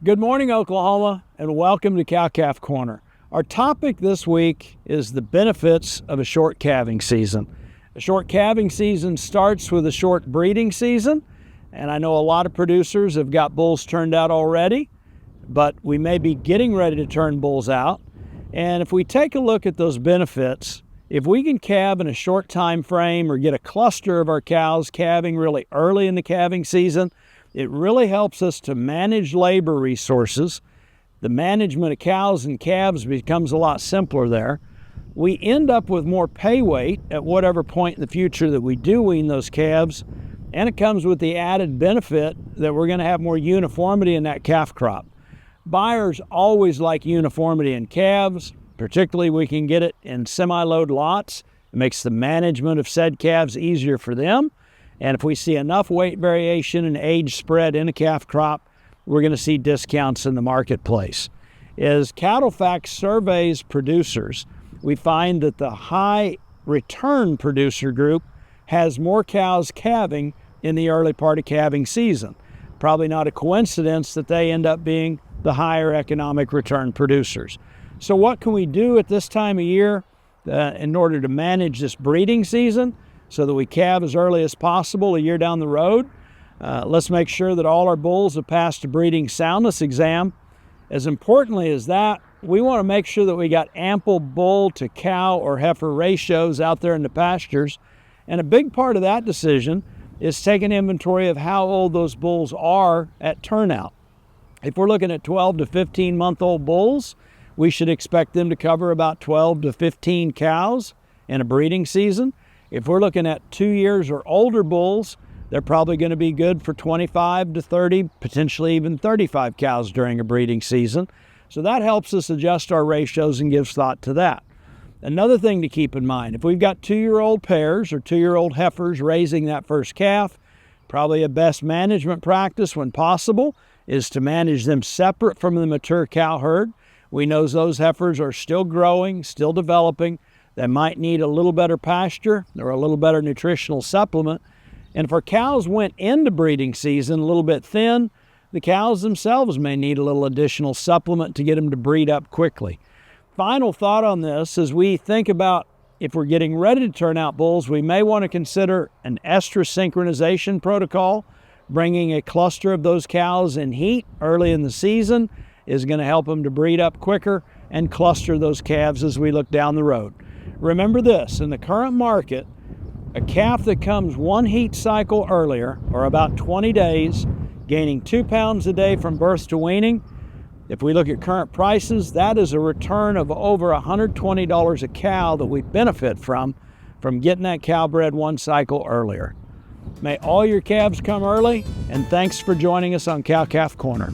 Good morning, Oklahoma, and welcome to Cow-Calf Corner. Our topic this week is the benefits of a short calving season. A short calving season starts with a short breeding season, and I know a lot of producers have got bulls turned out already, but we may be getting ready to turn bulls out. And if we take a look at those benefits, if we can calve in a short time frame or get a cluster of our cows calving really early in the calving season, it really helps us to manage labor resources. The management of cows and calves becomes a lot simpler there. We end up with more pay weight at whatever point in the future that we do wean those calves, and it comes with the added benefit that we're going to have more uniformity in that calf crop. Buyers always like uniformity in calves, particularly we can get it in semi-load lots. It makes the management of said calves easier for them. And if we see enough weight variation and age spread in a calf crop, we're going to see discounts in the marketplace. As CattleFax surveys producers, we find that the high return producer group has more cows calving in the early part of calving season. Probably not a coincidence that they end up being the higher economic return producers. So what can we do at this time of year in order to manage this breeding season so that we calve as early as possible a year down the road? Let's make sure that all our bulls have passed a breeding soundness exam. As importantly as that, we want to make sure that we got ample bull to cow or heifer ratios out there in the pastures. And a big part of that decision is taking inventory of how old those bulls are at turnout. If we're looking at 12 to 15 month old bulls, we should expect them to cover about 12 to 15 cows in a breeding season. If we're looking at 2 years or older bulls, they're probably going to be good for 25 to 30, potentially even 35 cows during a breeding season. So that helps us adjust our ratios and gives thought to that. Another thing to keep in mind, if we've got 2-year-old pairs or 2-year-old heifers raising that first calf, probably a best management practice when possible is to manage them separate from the mature cow herd. We know those heifers are still growing, still developing. They might need a little better pasture or a little better nutritional supplement. And if our cows went into breeding season a little bit thin, the cows themselves may need a little additional supplement to get them to breed up quickly. Final thought on this, as we think about if we're getting ready to turn out bulls, we may want to consider an estrus synchronization protocol. Bringing a cluster of those cows in heat early in the season is going to help them to breed up quicker and cluster those calves as we look down the road. Remember this, in the current market, a calf that comes one heat cycle earlier, or about 20 days, gaining 2 pounds a day from birth to weaning, if we look at current prices, that is a return of over $120 a cow that we benefit from getting that cow bred one cycle earlier. May all your calves come early, and thanks for joining us on Cow-Calf Corner.